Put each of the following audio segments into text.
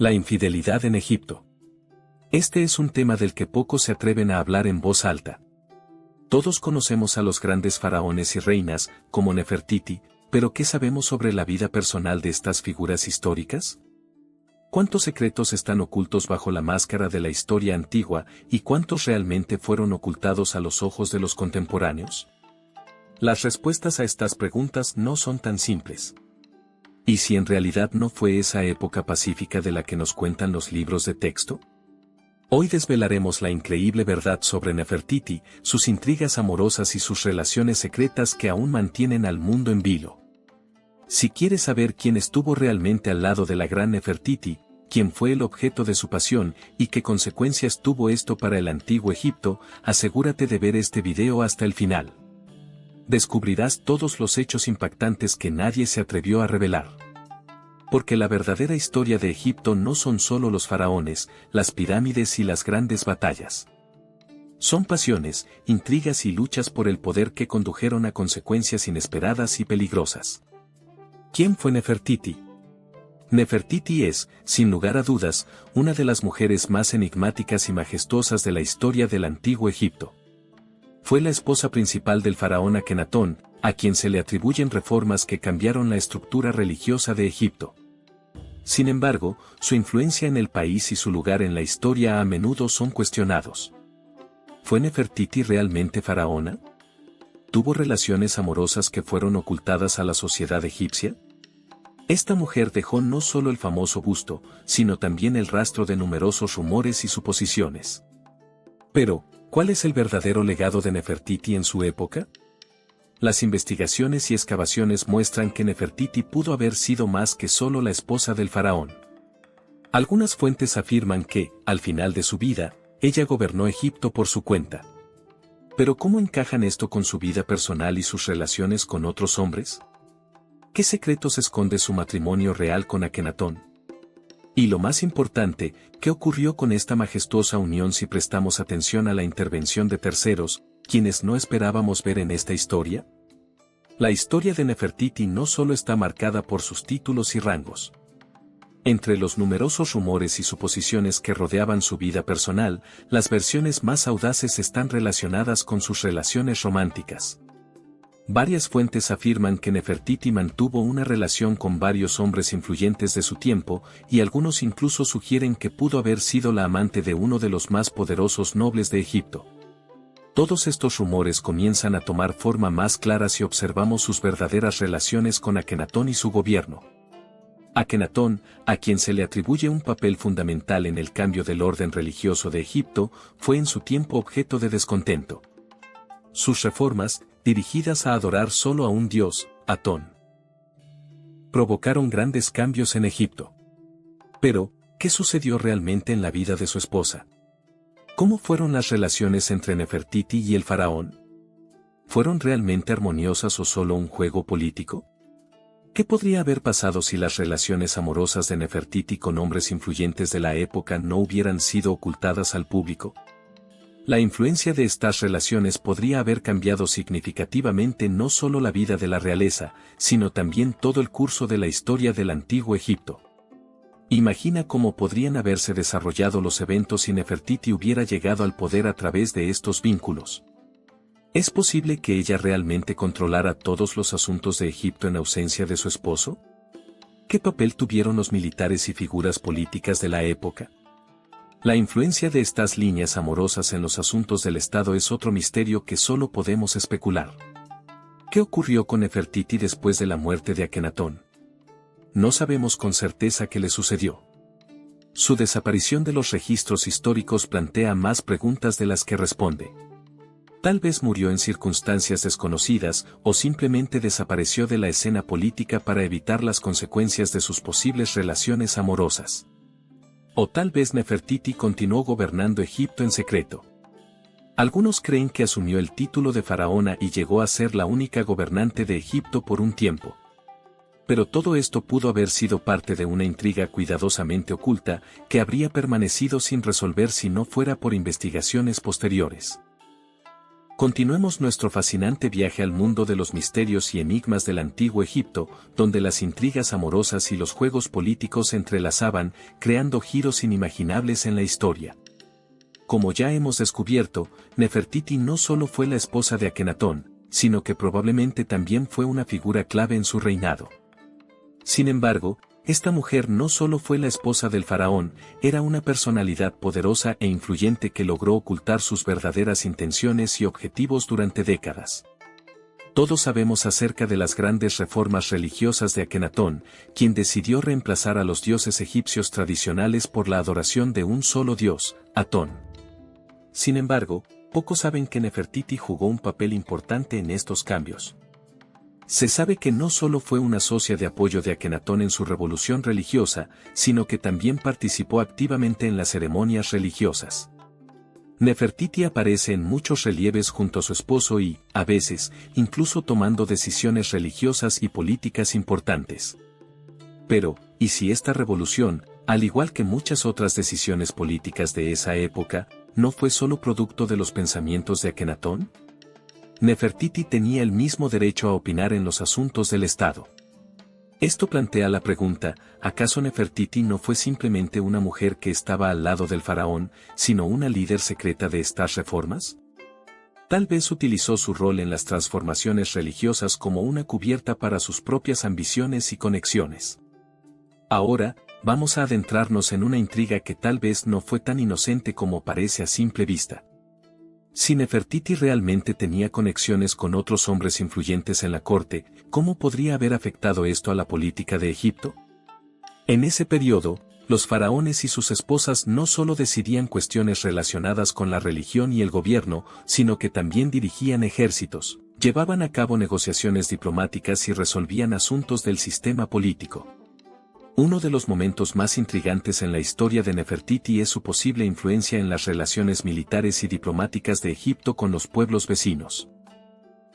La infidelidad en Egipto. Este es un tema del que pocos se atreven a hablar en voz alta. Todos conocemos a los grandes faraones y reinas, como Nefertiti, pero ¿qué sabemos sobre la vida personal de estas figuras históricas? ¿Cuántos secretos están ocultos bajo la máscara de la historia antigua y cuántos realmente fueron ocultados a los ojos de los contemporáneos? Las respuestas a estas preguntas no son tan simples. ¿Y si en realidad no fue esa época pacífica de la que nos cuentan los libros de texto? Hoy desvelaremos la increíble verdad sobre Nefertiti, sus intrigas amorosas y sus relaciones secretas que aún mantienen al mundo en vilo. Si quieres saber quién estuvo realmente al lado de la gran Nefertiti, quién fue el objeto de su pasión y qué consecuencias tuvo esto para el antiguo Egipto, asegúrate de ver este video hasta el final. Descubrirás todos los hechos impactantes que nadie se atrevió a revelar. Porque la verdadera historia de Egipto no son solo los faraones, las pirámides y las grandes batallas. Son pasiones, intrigas y luchas por el poder que condujeron a consecuencias inesperadas y peligrosas. ¿Quién fue Nefertiti? Nefertiti es, sin lugar a dudas, una de las mujeres más enigmáticas y majestuosas de la historia del antiguo Egipto. Fue la esposa principal del faraón Akenatón, a quien se le atribuyen reformas que cambiaron la estructura religiosa de Egipto. Sin embargo, su influencia en el país y su lugar en la historia a menudo son cuestionados. ¿Fue Nefertiti realmente faraona? ¿Tuvo relaciones amorosas que fueron ocultadas a la sociedad egipcia? Esta mujer dejó no solo el famoso busto, sino también el rastro de numerosos rumores y suposiciones. Pero, ¿cuál es el verdadero legado de Nefertiti en su época? Las investigaciones y excavaciones muestran que Nefertiti pudo haber sido más que solo la esposa del faraón. Algunas fuentes afirman que, al final de su vida, ella gobernó Egipto por su cuenta. Pero ¿cómo encajan esto con su vida personal y sus relaciones con otros hombres? ¿Qué secretos esconde su matrimonio real con Akenatón? Y lo más importante, ¿qué ocurrió con esta majestuosa unión si prestamos atención a la intervención de terceros, quienes no esperábamos ver en esta historia? La historia de Nefertiti no solo está marcada por sus títulos y rangos. Entre los numerosos rumores y suposiciones que rodeaban su vida personal, las versiones más audaces están relacionadas con sus relaciones románticas. Varias fuentes afirman que Nefertiti mantuvo una relación con varios hombres influyentes de su tiempo, y algunos incluso sugieren que pudo haber sido la amante de uno de los más poderosos nobles de Egipto. Todos estos rumores comienzan a tomar forma más clara si observamos sus verdaderas relaciones con Akenatón y su gobierno. Akenatón, a quien se le atribuye un papel fundamental en el cambio del orden religioso de Egipto, fue en su tiempo objeto de descontento. Sus reformas, dirigidas a adorar solo a un dios, Atón, provocaron grandes cambios en Egipto. Pero, ¿qué sucedió realmente en la vida de su esposa? ¿Cómo fueron las relaciones entre Nefertiti y el faraón? ¿Fueron realmente armoniosas o solo un juego político? ¿Qué podría haber pasado si las relaciones amorosas de Nefertiti con hombres influyentes de la época no hubieran sido ocultadas al público? La influencia de estas relaciones podría haber cambiado significativamente no solo la vida de la realeza, sino también todo el curso de la historia del antiguo Egipto. Imagina cómo podrían haberse desarrollado los eventos si Nefertiti hubiera llegado al poder a través de estos vínculos. ¿Es posible que ella realmente controlara todos los asuntos de Egipto en ausencia de su esposo? ¿Qué papel tuvieron los militares y figuras políticas de la época? La influencia de estas líneas amorosas en los asuntos del Estado es otro misterio que solo podemos especular. ¿Qué ocurrió con Nefertiti después de la muerte de Akenatón? No sabemos con certeza qué le sucedió. Su desaparición de los registros históricos plantea más preguntas de las que responde. Tal vez murió en circunstancias desconocidas o simplemente desapareció de la escena política para evitar las consecuencias de sus posibles relaciones amorosas. O tal vez Nefertiti continuó gobernando Egipto en secreto. Algunos creen que asumió el título de faraona y llegó a ser la única gobernante de Egipto por un tiempo. Pero todo esto pudo haber sido parte de una intriga cuidadosamente oculta que habría permanecido sin resolver si no fuera por investigaciones posteriores. Continuemos nuestro fascinante viaje al mundo de los misterios y enigmas del antiguo Egipto, donde las intrigas amorosas y los juegos políticos se entrelazaban, creando giros inimaginables en la historia. Como ya hemos descubierto, Nefertiti no solo fue la esposa de Akenatón, sino que probablemente también fue una figura clave en su reinado. Sin embargo, esta mujer no solo fue la esposa del faraón, era una personalidad poderosa e influyente que logró ocultar sus verdaderas intenciones y objetivos durante décadas. Todos sabemos acerca de las grandes reformas religiosas de Akenatón, quien decidió reemplazar a los dioses egipcios tradicionales por la adoración de un solo dios, Atón. Sin embargo, pocos saben que Nefertiti jugó un papel importante en estos cambios. Se sabe que no solo fue una socia de apoyo de Akenatón en su revolución religiosa, sino que también participó activamente en las ceremonias religiosas. Nefertiti aparece en muchos relieves junto a su esposo y, a veces, incluso tomando decisiones religiosas y políticas importantes. Pero, ¿y si esta revolución, al igual que muchas otras decisiones políticas de esa época, no fue solo producto de los pensamientos de Akenatón? Nefertiti tenía el mismo derecho a opinar en los asuntos del Estado. Esto plantea la pregunta, ¿acaso Nefertiti no fue simplemente una mujer que estaba al lado del faraón, sino una líder secreta de estas reformas? Tal vez utilizó su rol en las transformaciones religiosas como una cubierta para sus propias ambiciones y conexiones. Ahora, vamos a adentrarnos en una intriga que tal vez no fue tan inocente como parece a simple vista. Si Nefertiti realmente tenía conexiones con otros hombres influyentes en la corte, ¿cómo podría haber afectado esto a la política de Egipto? En ese periodo, los faraones y sus esposas no solo decidían cuestiones relacionadas con la religión y el gobierno, sino que también dirigían ejércitos, llevaban a cabo negociaciones diplomáticas y resolvían asuntos del sistema político. Uno de los momentos más intrigantes en la historia de Nefertiti es su posible influencia en las relaciones militares y diplomáticas de Egipto con los pueblos vecinos.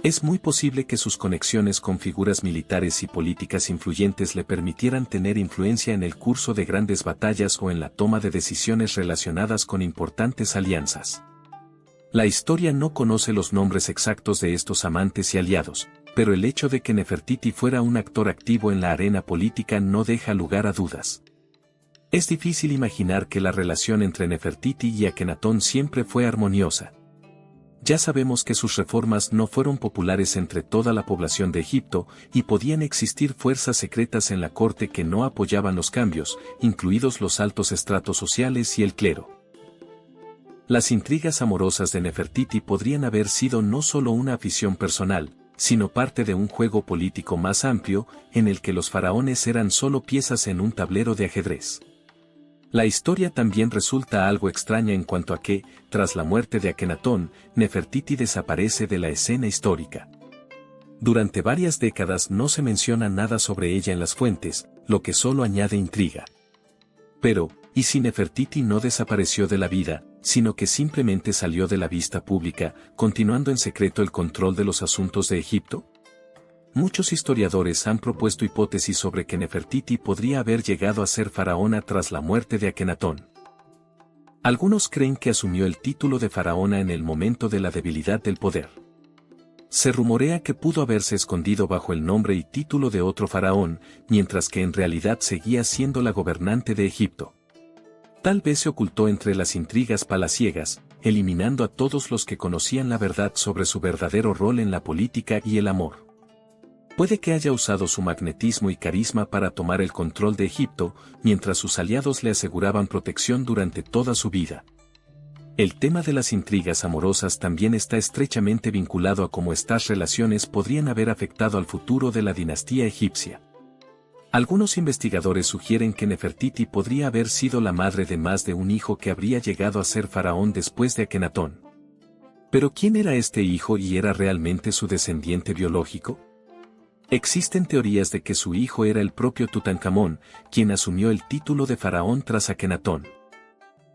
Es muy posible que sus conexiones con figuras militares y políticas influyentes le permitieran tener influencia en el curso de grandes batallas o en la toma de decisiones relacionadas con importantes alianzas. La historia no conoce los nombres exactos de estos amantes y aliados, pero el hecho de que Nefertiti fuera un actor activo en la arena política no deja lugar a dudas. Es difícil imaginar que la relación entre Nefertiti y Akenatón siempre fue armoniosa. Ya sabemos que sus reformas no fueron populares entre toda la población de Egipto y podían existir fuerzas secretas en la corte que no apoyaban los cambios, incluidos los altos estratos sociales y el clero. Las intrigas amorosas de Nefertiti podrían haber sido no solo una afición personal, sino parte de un juego político más amplio, en el que los faraones eran solo piezas en un tablero de ajedrez. La historia también resulta algo extraña en cuanto a que, tras la muerte de Akenatón, Nefertiti desaparece de la escena histórica. Durante varias décadas no se menciona nada sobre ella en las fuentes, lo que solo añade intriga. Pero, ¿y si Nefertiti no desapareció de la vida, sino que simplemente salió de la vista pública, continuando en secreto el control de los asuntos de Egipto? Muchos historiadores han propuesto hipótesis sobre que Nefertiti podría haber llegado a ser faraona tras la muerte de Akenatón. Algunos creen que asumió el título de faraona en el momento de la debilidad del poder. Se rumorea que pudo haberse escondido bajo el nombre y título de otro faraón, mientras que en realidad seguía siendo la gobernante de Egipto. Tal vez se ocultó entre las intrigas palaciegas, eliminando a todos los que conocían la verdad sobre su verdadero rol en la política y el amor. Puede que haya usado su magnetismo y carisma para tomar el control de Egipto, mientras sus aliados le aseguraban protección durante toda su vida. El tema de las intrigas amorosas también está estrechamente vinculado a cómo estas relaciones podrían haber afectado al futuro de la dinastía egipcia. Algunos investigadores sugieren que Nefertiti podría haber sido la madre de más de un hijo que habría llegado a ser faraón después de Akenatón. ¿Pero quién era este hijo y era realmente su descendiente biológico? Existen teorías de que su hijo era el propio Tutankamón, quien asumió el título de faraón tras Akenatón.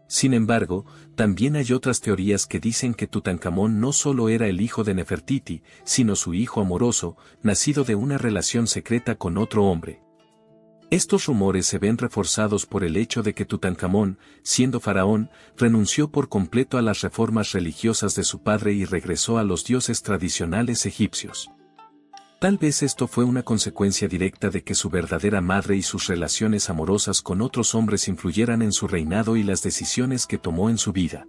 Sin embargo, también hay otras teorías que dicen que Tutankamón no solo era el hijo de Nefertiti, sino su hijo amoroso, nacido de una relación secreta con otro hombre. Estos rumores se ven reforzados por el hecho de que Tutankamón, siendo faraón, renunció por completo a las reformas religiosas de su padre y regresó a los dioses tradicionales egipcios. Tal vez esto fue una consecuencia directa de que su verdadera madre y sus relaciones amorosas con otros hombres influyeran en su reinado y las decisiones que tomó en su vida.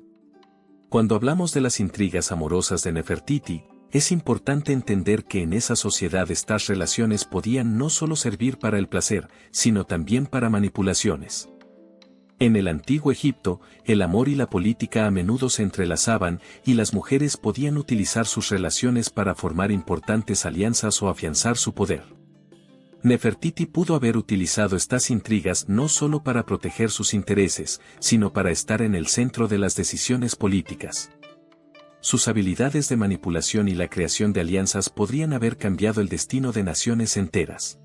Cuando hablamos de las intrigas amorosas de Nefertiti, es importante entender que en esa sociedad estas relaciones podían no solo servir para el placer, sino también para manipulaciones. En el antiguo Egipto, el amor y la política a menudo se entrelazaban y las mujeres podían utilizar sus relaciones para formar importantes alianzas o afianzar su poder. Nefertiti pudo haber utilizado estas intrigas no solo para proteger sus intereses, sino para estar en el centro de las decisiones políticas. Sus habilidades de manipulación y la creación de alianzas podrían haber cambiado el destino de naciones enteras.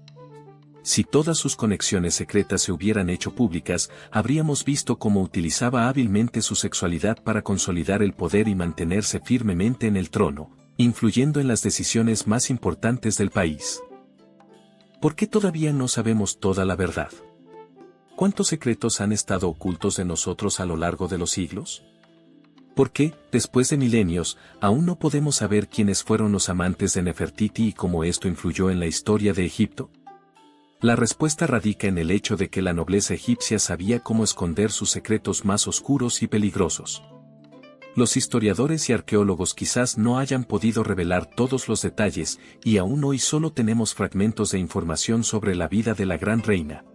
Si todas sus conexiones secretas se hubieran hecho públicas, habríamos visto cómo utilizaba hábilmente su sexualidad para consolidar el poder y mantenerse firmemente en el trono, influyendo en las decisiones más importantes del país. ¿Por qué todavía no sabemos toda la verdad? ¿Cuántos secretos han estado ocultos de nosotros a lo largo de los siglos? ¿Por qué, después de milenios, aún no podemos saber quiénes fueron los amantes de Nefertiti y cómo esto influyó en la historia de Egipto? La respuesta radica en el hecho de que la nobleza egipcia sabía cómo esconder sus secretos más oscuros y peligrosos. Los historiadores y arqueólogos quizás no hayan podido revelar todos los detalles, y aún hoy solo tenemos fragmentos de información sobre la vida de la gran reina.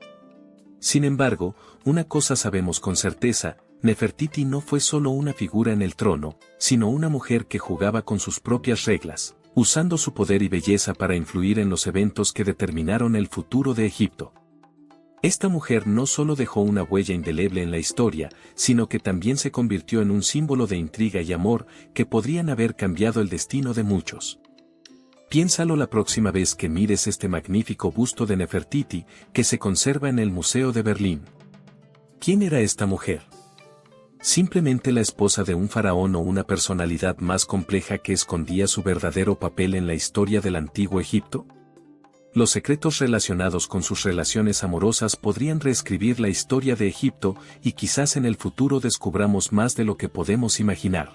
Sin embargo, una cosa sabemos con certeza: Nefertiti no fue solo una figura en el trono, sino una mujer que jugaba con sus propias reglas, usando su poder y belleza para influir en los eventos que determinaron el futuro de Egipto. Esta mujer no solo dejó una huella indeleble en la historia, sino que también se convirtió en un símbolo de intriga y amor que podrían haber cambiado el destino de muchos. Piénsalo la próxima vez que mires este magnífico busto de Nefertiti que se conserva en el Museo de Berlín. ¿Quién era esta mujer? ¿Simplemente la esposa de un faraón o una personalidad más compleja que escondía su verdadero papel en la historia del antiguo Egipto? Los secretos relacionados con sus relaciones amorosas podrían reescribir la historia de Egipto y quizás en el futuro descubramos más de lo que podemos imaginar.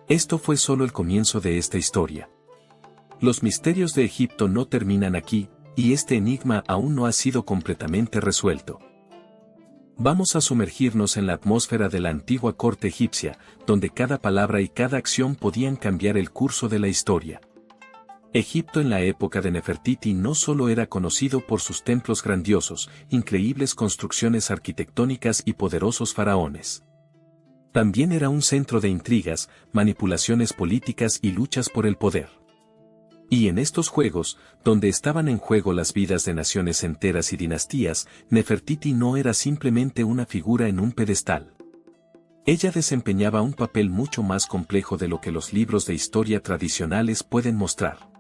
Esto fue solo el comienzo de esta historia. Los misterios de Egipto no terminan aquí, y este enigma aún no ha sido completamente resuelto. Vamos a sumergirnos en la atmósfera de la antigua corte egipcia, donde cada palabra y cada acción podían cambiar el curso de la historia. Egipto en la época de Nefertiti no solo era conocido por sus templos grandiosos, increíbles construcciones arquitectónicas y poderosos faraones. También era un centro de intrigas, manipulaciones políticas y luchas por el poder. Y en estos juegos, donde estaban en juego las vidas de naciones enteras y dinastías, Nefertiti no era simplemente una figura en un pedestal. Ella desempeñaba un papel mucho más complejo de lo que los libros de historia tradicionales pueden mostrar.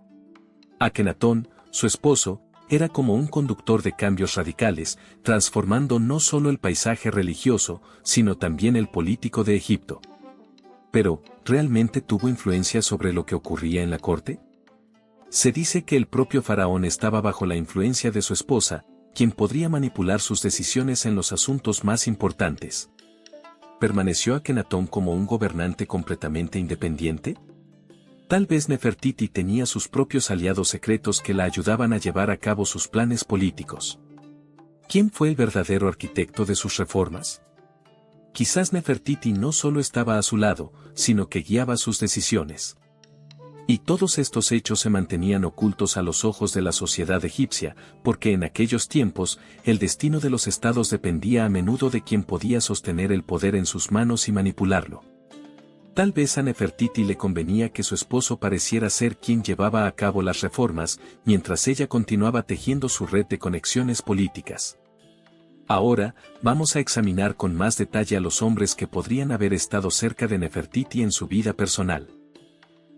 Akenatón, su esposo, era como un conductor de cambios radicales, transformando no solo el paisaje religioso, sino también el político de Egipto. Pero, ¿realmente tuvo influencia sobre lo que ocurría en la corte? Se dice que el propio faraón estaba bajo la influencia de su esposa, quien podría manipular sus decisiones en los asuntos más importantes. ¿Permaneció Akenatón como un gobernante completamente independiente? Tal vez Nefertiti tenía sus propios aliados secretos que la ayudaban a llevar a cabo sus planes políticos. ¿Quién fue el verdadero arquitecto de sus reformas? Quizás Nefertiti no solo estaba a su lado, sino que guiaba sus decisiones. Y todos estos hechos se mantenían ocultos a los ojos de la sociedad egipcia, porque en aquellos tiempos, el destino de los estados dependía a menudo de quien podía sostener el poder en sus manos y manipularlo. Tal vez a Nefertiti le convenía que su esposo pareciera ser quien llevaba a cabo las reformas, mientras ella continuaba tejiendo su red de conexiones políticas. Ahora, vamos a examinar con más detalle a los hombres que podrían haber estado cerca de Nefertiti en su vida personal.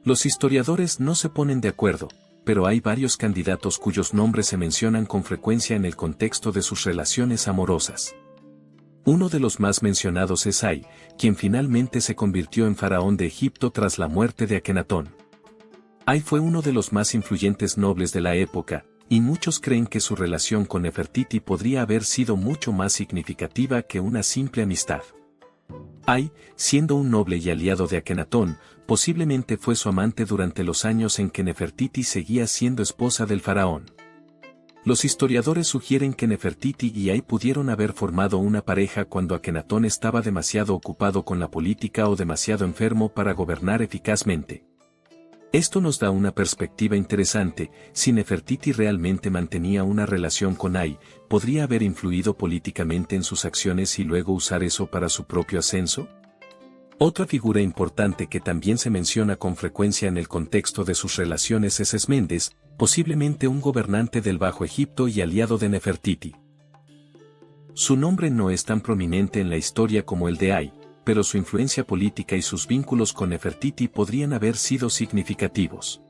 Los historiadores no se ponen de acuerdo, pero hay varios candidatos cuyos nombres se mencionan con frecuencia en el contexto de sus relaciones amorosas. Uno de los más mencionados es Ay, quien finalmente se convirtió en faraón de Egipto tras la muerte de Akenatón. Ay fue uno de los más influyentes nobles de la época, y muchos creen que su relación con Nefertiti podría haber sido mucho más significativa que una simple amistad. Ay, siendo un noble y aliado de Akenatón, posiblemente fue su amante durante los años en que Nefertiti seguía siendo esposa del faraón. Los historiadores sugieren que Nefertiti y Ay pudieron haber formado una pareja cuando Akenatón estaba demasiado ocupado con la política o demasiado enfermo para gobernar eficazmente. Esto nos da una perspectiva interesante. Si Nefertiti realmente mantenía una relación con Ay, ¿podría haber influido políticamente en sus acciones y luego usar eso para su propio ascenso? Otra figura importante que también se menciona con frecuencia en el contexto de sus relaciones es Esméndes, posiblemente un gobernante del Bajo Egipto y aliado de Nefertiti. Su nombre no es tan prominente en la historia como el de Ay, pero su influencia política y sus vínculos con Nefertiti podrían haber sido significativos.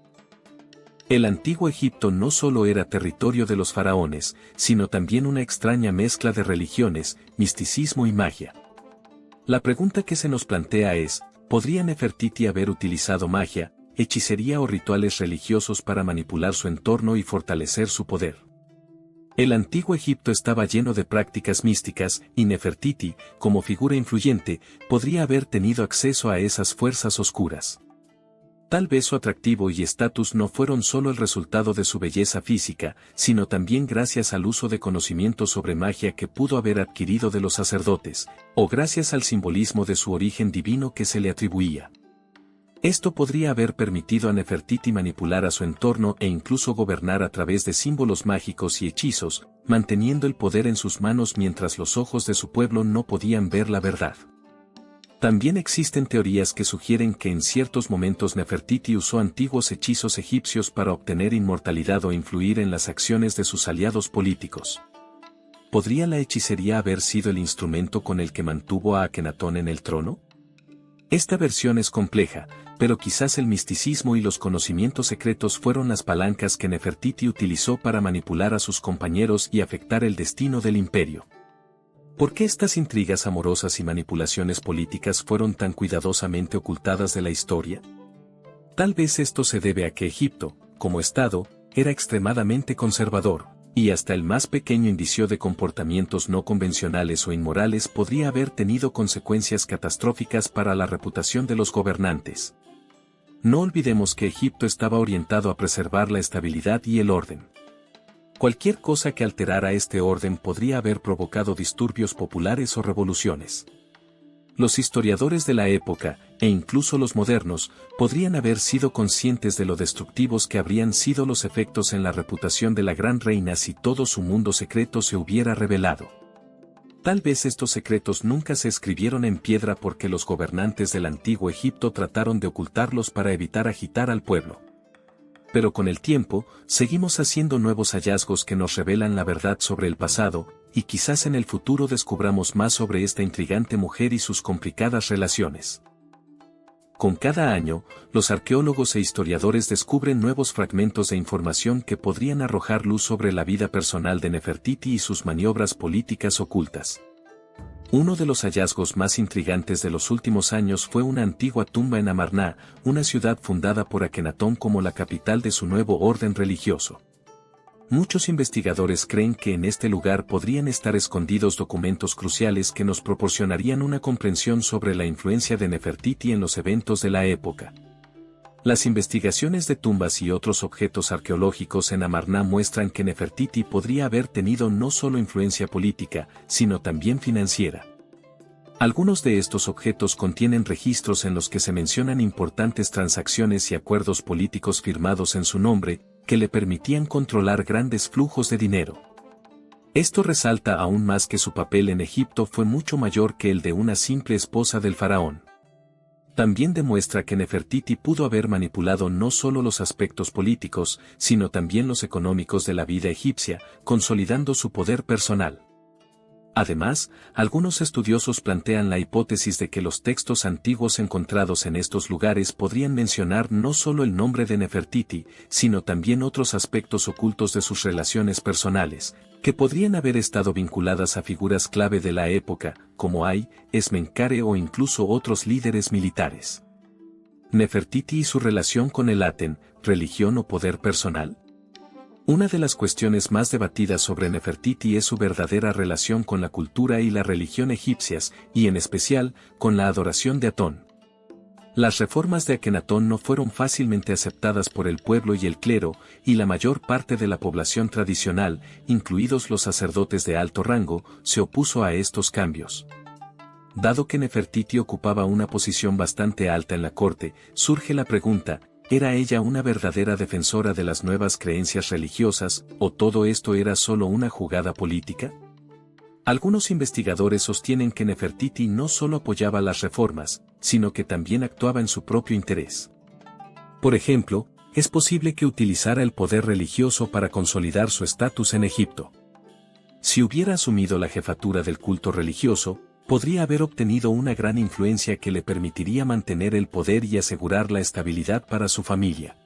El antiguo Egipto no solo era territorio de los faraones, sino también una extraña mezcla de religiones, misticismo y magia. La pregunta que se nos plantea es, ¿podría Nefertiti haber utilizado magia, hechicería o rituales religiosos para manipular su entorno y fortalecer su poder? El antiguo Egipto estaba lleno de prácticas místicas, y Nefertiti, como figura influyente, podría haber tenido acceso a esas fuerzas oscuras. Tal vez su atractivo y estatus no fueron solo el resultado de su belleza física, sino también gracias al uso de conocimientos sobre magia que pudo haber adquirido de los sacerdotes, o gracias al simbolismo de su origen divino que se le atribuía. Esto podría haber permitido a Nefertiti manipular a su entorno e incluso gobernar a través de símbolos mágicos y hechizos, manteniendo el poder en sus manos mientras los ojos de su pueblo no podían ver la verdad. También existen teorías que sugieren que en ciertos momentos Nefertiti usó antiguos hechizos egipcios para obtener inmortalidad o influir en las acciones de sus aliados políticos. ¿Podría la hechicería haber sido el instrumento con el que mantuvo a Akenatón en el trono? Esta versión es compleja, pero quizás el misticismo y los conocimientos secretos fueron las palancas que Nefertiti utilizó para manipular a sus compañeros y afectar el destino del imperio. ¿Por qué estas intrigas amorosas y manipulaciones políticas fueron tan cuidadosamente ocultadas de la historia? Tal vez esto se debe a que Egipto, como Estado, era extremadamente conservador, y hasta el más pequeño indicio de comportamientos no convencionales o inmorales podría haber tenido consecuencias catastróficas para la reputación de los gobernantes. No olvidemos que Egipto estaba orientado a preservar la estabilidad y el orden. Cualquier cosa que alterara este orden podría haber provocado disturbios populares o revoluciones. Los historiadores de la época, e incluso los modernos, podrían haber sido conscientes de lo destructivos que habrían sido los efectos en la reputación de la gran reina si todo su mundo secreto se hubiera revelado. Tal vez estos secretos nunca se escribieron en piedra porque los gobernantes del antiguo Egipto trataron de ocultarlos para evitar agitar al pueblo. Pero con el tiempo, seguimos haciendo nuevos hallazgos que nos revelan la verdad sobre el pasado, y quizás en el futuro descubramos más sobre esta intrigante mujer y sus complicadas relaciones. Con cada año, los arqueólogos e historiadores descubren nuevos fragmentos de información que podrían arrojar luz sobre la vida personal de Nefertiti y sus maniobras políticas ocultas. Uno de los hallazgos más intrigantes de los últimos años fue una antigua tumba en Amarná, una ciudad fundada por Akenatón como la capital de su nuevo orden religioso. Muchos investigadores creen que en este lugar podrían estar escondidos documentos cruciales que nos proporcionarían una comprensión sobre la influencia de Nefertiti en los eventos de la época. Las investigaciones de tumbas y otros objetos arqueológicos en Amarná muestran que Nefertiti podría haber tenido no solo influencia política, sino también financiera. Algunos de estos objetos contienen registros en los que se mencionan importantes transacciones y acuerdos políticos firmados en su nombre, que le permitían controlar grandes flujos de dinero. Esto resalta aún más que su papel en Egipto fue mucho mayor que el de una simple esposa del faraón. También demuestra que Nefertiti pudo haber manipulado no solo los aspectos políticos, sino también los económicos de la vida egipcia, consolidando su poder personal. Además, algunos estudiosos plantean la hipótesis de que los textos antiguos encontrados en estos lugares podrían mencionar no solo el nombre de Nefertiti, sino también otros aspectos ocultos de sus relaciones personales, que podrían haber estado vinculadas a figuras clave de la época, como Ay, Esmenkare o incluso otros líderes militares. Nefertiti y su relación con el Aten, religión o poder personal. Una de las cuestiones más debatidas sobre Nefertiti es su verdadera relación con la cultura y la religión egipcias, y en especial, con la adoración de Atón. Las reformas de Akenatón no fueron fácilmente aceptadas por el pueblo y el clero, y la mayor parte de la población tradicional, incluidos los sacerdotes de alto rango, se opuso a estos cambios. Dado que Nefertiti ocupaba una posición bastante alta en la corte, surge la pregunta: ¿era ella una verdadera defensora de las nuevas creencias religiosas, o todo esto era solo una jugada política? Algunos investigadores sostienen que Nefertiti no solo apoyaba las reformas, sino que también actuaba en su propio interés. Por ejemplo, es posible que utilizara el poder religioso para consolidar su estatus en Egipto. Si hubiera asumido la jefatura del culto religioso, podría haber obtenido una gran influencia que le permitiría mantener el poder y asegurar la estabilidad para su familia.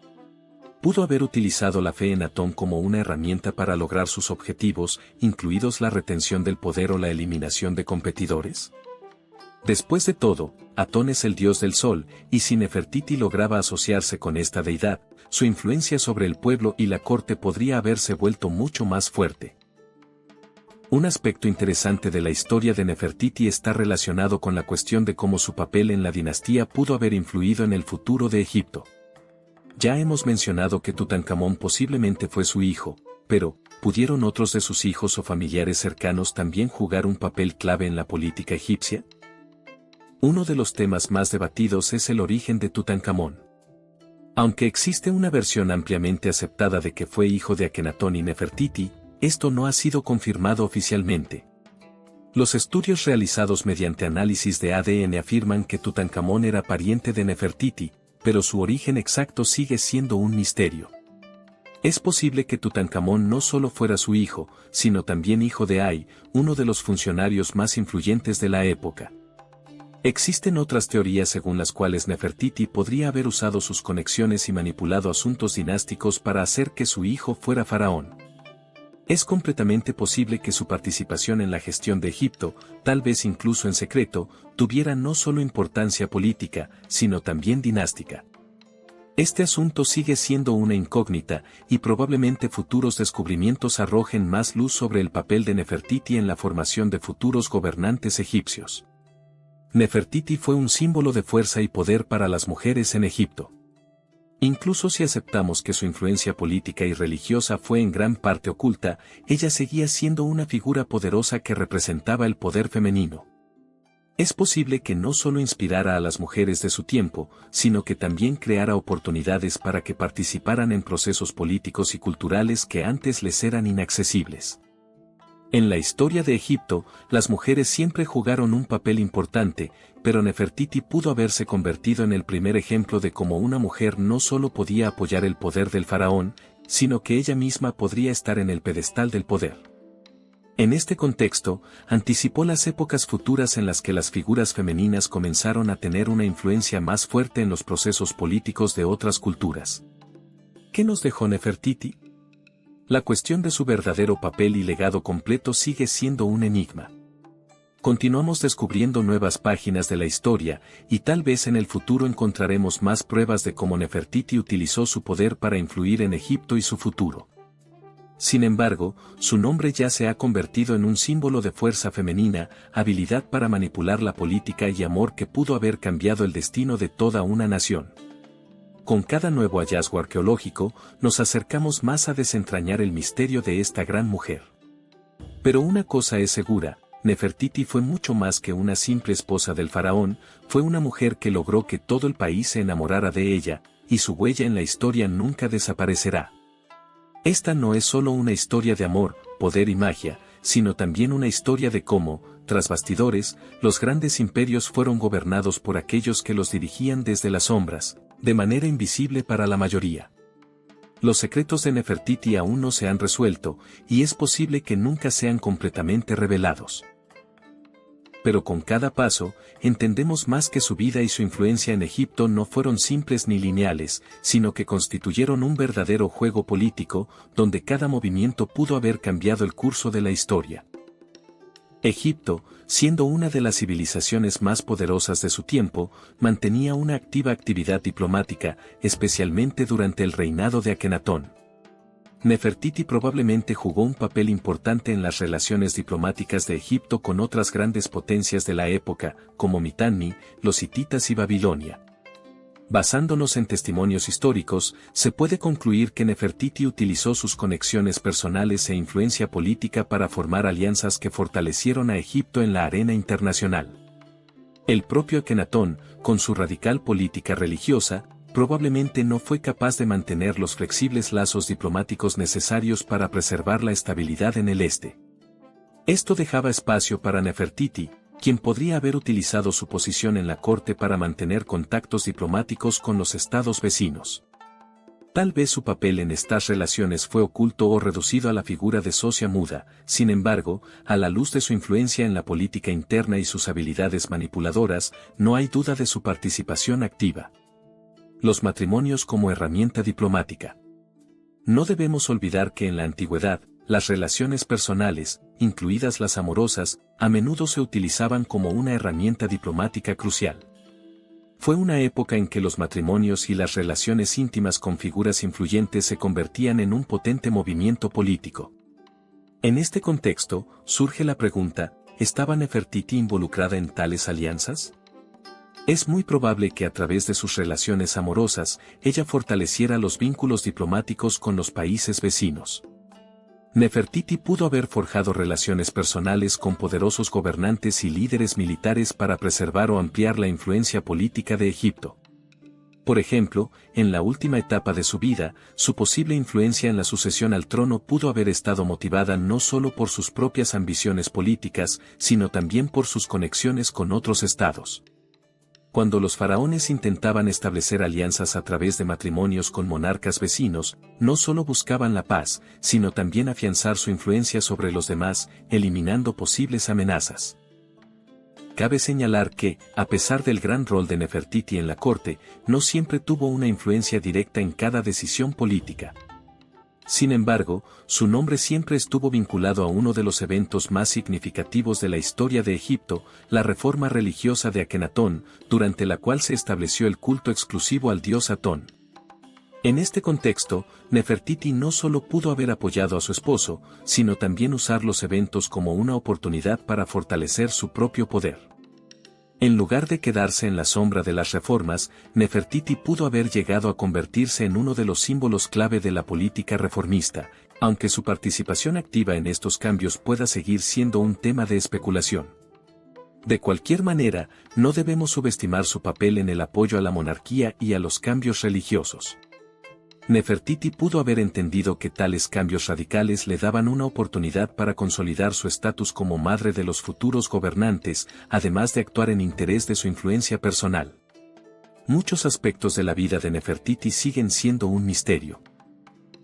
Pudo haber utilizado la fe en Atón como una herramienta para lograr sus objetivos, incluidos la retención del poder o la eliminación de competidores. Después de todo, Atón es el dios del sol, y si Nefertiti lograba asociarse con esta deidad, su influencia sobre el pueblo y la corte podría haberse vuelto mucho más fuerte. Un aspecto interesante de la historia de Nefertiti está relacionado con la cuestión de cómo su papel en la dinastía pudo haber influido en el futuro de Egipto. Ya hemos mencionado que Tutankamón posiblemente fue su hijo, pero, ¿pudieron otros de sus hijos o familiares cercanos también jugar un papel clave en la política egipcia? Uno de los temas más debatidos es el origen de Tutankamón. Aunque existe una versión ampliamente aceptada de que fue hijo de Akenatón y Nefertiti, esto no ha sido confirmado oficialmente. Los estudios realizados mediante análisis de ADN afirman que Tutankamón era pariente de Nefertiti, pero su origen exacto sigue siendo un misterio. Es posible que Tutankamón no solo fuera su hijo, sino también hijo de Ay, uno de los funcionarios más influyentes de la época. Existen otras teorías según las cuales Nefertiti podría haber usado sus conexiones y manipulado asuntos dinásticos para hacer que su hijo fuera faraón. Es completamente posible que su participación en la gestión de Egipto, tal vez incluso en secreto, tuviera no solo importancia política, sino también dinástica. Este asunto sigue siendo una incógnita, y probablemente futuros descubrimientos arrojen más luz sobre el papel de Nefertiti en la formación de futuros gobernantes egipcios. Nefertiti fue un símbolo de fuerza y poder para las mujeres en Egipto. Incluso si aceptamos que su influencia política y religiosa fue en gran parte oculta, ella seguía siendo una figura poderosa que representaba el poder femenino. Es posible que no solo inspirara a las mujeres de su tiempo, sino que también creara oportunidades para que participaran en procesos políticos y culturales que antes les eran inaccesibles. En la historia de Egipto, las mujeres siempre jugaron un papel importante, pero Nefertiti pudo haberse convertido en el primer ejemplo de cómo una mujer no solo podía apoyar el poder del faraón, sino que ella misma podría estar en el pedestal del poder. En este contexto, anticipó las épocas futuras en las que las figuras femeninas comenzaron a tener una influencia más fuerte en los procesos políticos de otras culturas. ¿Qué nos dejó Nefertiti? La cuestión de su verdadero papel y legado completo sigue siendo un enigma. Continuamos descubriendo nuevas páginas de la historia, y tal vez en el futuro encontraremos más pruebas de cómo Nefertiti utilizó su poder para influir en Egipto y su futuro. Sin embargo, su nombre ya se ha convertido en un símbolo de fuerza femenina, habilidad para manipular la política y amor que pudo haber cambiado el destino de toda una nación. Con cada nuevo hallazgo arqueológico, nos acercamos más a desentrañar el misterio de esta gran mujer. Pero una cosa es segura: Nefertiti fue mucho más que una simple esposa del faraón, fue una mujer que logró que todo el país se enamorara de ella, y su huella en la historia nunca desaparecerá. Esta no es solo una historia de amor, poder y magia, sino también una historia de cómo, tras bastidores, los grandes imperios fueron gobernados por aquellos que los dirigían desde las sombras, de manera invisible para la mayoría. Los secretos de Nefertiti aún no se han resuelto, y es posible que nunca sean completamente revelados. Pero con cada paso, entendemos más que su vida y su influencia en Egipto no fueron simples ni lineales, sino que constituyeron un verdadero juego político, donde cada movimiento pudo haber cambiado el curso de la historia. Egipto, siendo una de las civilizaciones más poderosas de su tiempo, mantenía una activa actividad diplomática, especialmente durante el reinado de Akenatón. Nefertiti probablemente jugó un papel importante en las relaciones diplomáticas de Egipto con otras grandes potencias de la época, como Mitanni, los hititas y Babilonia. Basándonos en testimonios históricos, se puede concluir que Nefertiti utilizó sus conexiones personales e influencia política para formar alianzas que fortalecieron a Egipto en la arena internacional. El propio Akenatón, con su radical política religiosa, probablemente no fue capaz de mantener los flexibles lazos diplomáticos necesarios para preservar la estabilidad en el este. Esto dejaba espacio para Nefertiti, quien podría haber utilizado su posición en la corte para mantener contactos diplomáticos con los estados vecinos. Tal vez su papel en estas relaciones fue oculto o reducido a la figura de socia muda, sin embargo, a la luz de su influencia en la política interna y sus habilidades manipuladoras, no hay duda de su participación activa. Los matrimonios como herramienta diplomática. No debemos olvidar que en la antigüedad, las relaciones personales, incluidas las amorosas, a menudo se utilizaban como una herramienta diplomática crucial. Fue una época en que los matrimonios y las relaciones íntimas con figuras influyentes se convertían en un potente movimiento político. En este contexto, surge la pregunta, ¿estaba Nefertiti involucrada en tales alianzas? Es muy probable que a través de sus relaciones amorosas, ella fortaleciera los vínculos diplomáticos con los países vecinos. Nefertiti pudo haber forjado relaciones personales con poderosos gobernantes y líderes militares para preservar o ampliar la influencia política de Egipto. Por ejemplo, en la última etapa de su vida, su posible influencia en la sucesión al trono pudo haber estado motivada no solo por sus propias ambiciones políticas, sino también por sus conexiones con otros estados. Cuando los faraones intentaban establecer alianzas a través de matrimonios con monarcas vecinos, no solo buscaban la paz, sino también afianzar su influencia sobre los demás, eliminando posibles amenazas. Cabe señalar que, a pesar del gran rol de Nefertiti en la corte, no siempre tuvo una influencia directa en cada decisión política. Sin embargo, su nombre siempre estuvo vinculado a uno de los eventos más significativos de la historia de Egipto, la reforma religiosa de Akenatón, durante la cual se estableció el culto exclusivo al dios Atón. En este contexto, Nefertiti no solo pudo haber apoyado a su esposo, sino también usar los eventos como una oportunidad para fortalecer su propio poder. En lugar de quedarse en la sombra de las reformas, Nefertiti pudo haber llegado a convertirse en uno de los símbolos clave de la política reformista, aunque su participación activa en estos cambios pueda seguir siendo un tema de especulación. De cualquier manera, no debemos subestimar su papel en el apoyo a la monarquía y a los cambios religiosos. Nefertiti pudo haber entendido que tales cambios radicales le daban una oportunidad para consolidar su estatus como madre de los futuros gobernantes, además de actuar en interés de su influencia personal. Muchos aspectos de la vida de Nefertiti siguen siendo un misterio.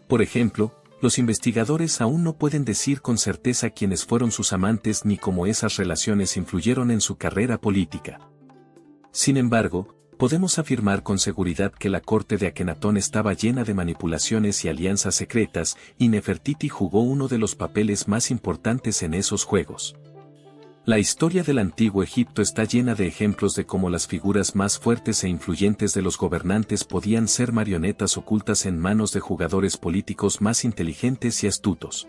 Por ejemplo, los investigadores aún no pueden decir con certeza quiénes fueron sus amantes ni cómo esas relaciones influyeron en su carrera política. Sin embargo, podemos afirmar con seguridad que la corte de Akenatón estaba llena de manipulaciones y alianzas secretas, y Nefertiti jugó uno de los papeles más importantes en esos juegos. La historia del antiguo Egipto está llena de ejemplos de cómo las figuras más fuertes e influyentes de los gobernantes podían ser marionetas ocultas en manos de jugadores políticos más inteligentes y astutos.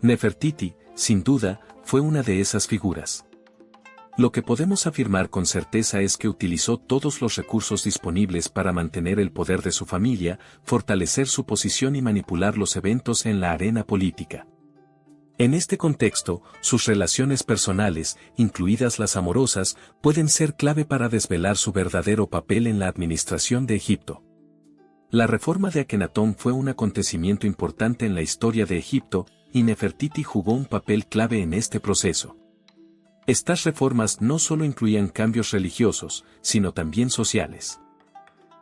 Nefertiti, sin duda, fue una de esas figuras. Lo que podemos afirmar con certeza es que utilizó todos los recursos disponibles para mantener el poder de su familia, fortalecer su posición y manipular los eventos en la arena política. En este contexto, sus relaciones personales, incluidas las amorosas, pueden ser clave para desvelar su verdadero papel en la administración de Egipto. La reforma de Akenatón fue un acontecimiento importante en la historia de Egipto, y Nefertiti jugó un papel clave en este proceso. Estas reformas no solo incluían cambios religiosos, sino también sociales.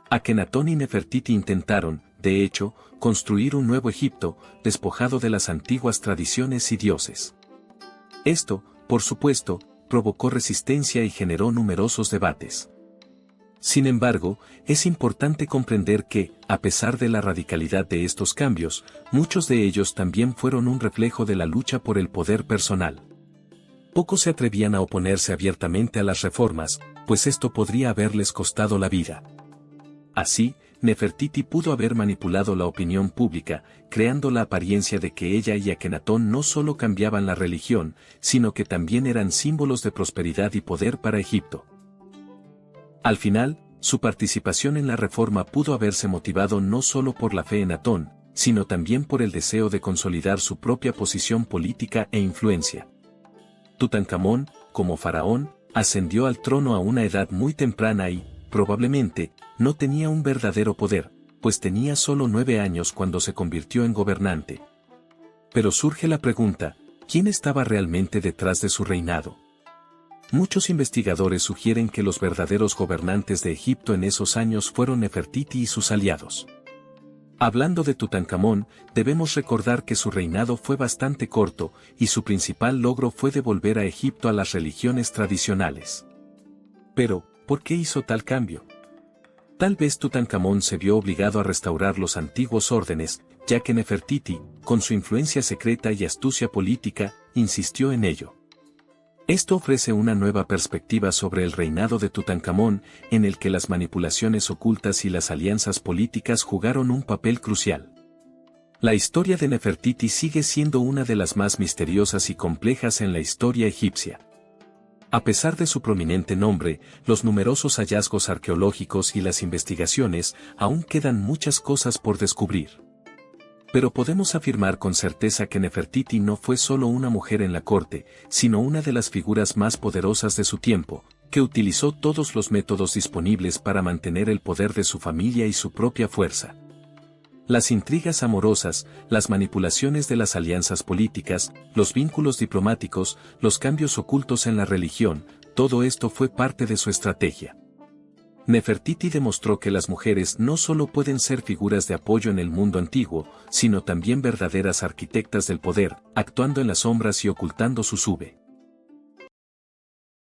Akenatón y Nefertiti intentaron, de hecho, construir un nuevo Egipto, despojado de las antiguas tradiciones y dioses. Esto, por supuesto, provocó resistencia y generó numerosos debates. Sin embargo, es importante comprender que, a pesar de la radicalidad de estos cambios, muchos de ellos también fueron un reflejo de la lucha por el poder personal. Pocos se atrevían a oponerse abiertamente a las reformas, pues esto podría haberles costado la vida. Así, Nefertiti pudo haber manipulado la opinión pública, creando la apariencia de que ella y Akenatón no solo cambiaban la religión, sino que también eran símbolos de prosperidad y poder para Egipto. Al final, su participación en la reforma pudo haberse motivado no solo por la fe en Atón, sino también por el deseo de consolidar su propia posición política e influencia. Tutankamón, como faraón, ascendió al trono a una edad muy temprana y, probablemente, no tenía un verdadero poder, pues tenía solo 9 años cuando se convirtió en gobernante. Pero surge la pregunta, ¿quién estaba realmente detrás de su reinado? Muchos investigadores sugieren que los verdaderos gobernantes de Egipto en esos años fueron Nefertiti y sus aliados. Hablando de Tutankamón, debemos recordar que su reinado fue bastante corto, y su principal logro fue devolver a Egipto a las religiones tradicionales. Pero, ¿por qué hizo tal cambio? Tal vez Tutankamón se vio obligado a restaurar los antiguos órdenes, ya que Nefertiti, con su influencia secreta y astucia política, insistió en ello. Esto ofrece una nueva perspectiva sobre el reinado de Tutankamón, en el que las manipulaciones ocultas y las alianzas políticas jugaron un papel crucial. La historia de Nefertiti sigue siendo una de las más misteriosas y complejas en la historia egipcia. A pesar de su prominente nombre, los numerosos hallazgos arqueológicos y las investigaciones, aún quedan muchas cosas por descubrir. Pero podemos afirmar con certeza que Nefertiti no fue solo una mujer en la corte, sino una de las figuras más poderosas de su tiempo, que utilizó todos los métodos disponibles para mantener el poder de su familia y su propia fuerza. Las intrigas amorosas, las manipulaciones de las alianzas políticas, los vínculos diplomáticos, los cambios ocultos en la religión, todo esto fue parte de su estrategia. Nefertiti demostró que las mujeres no solo pueden ser figuras de apoyo en el mundo antiguo, sino también verdaderas arquitectas del poder, actuando en las sombras y ocultando su sube.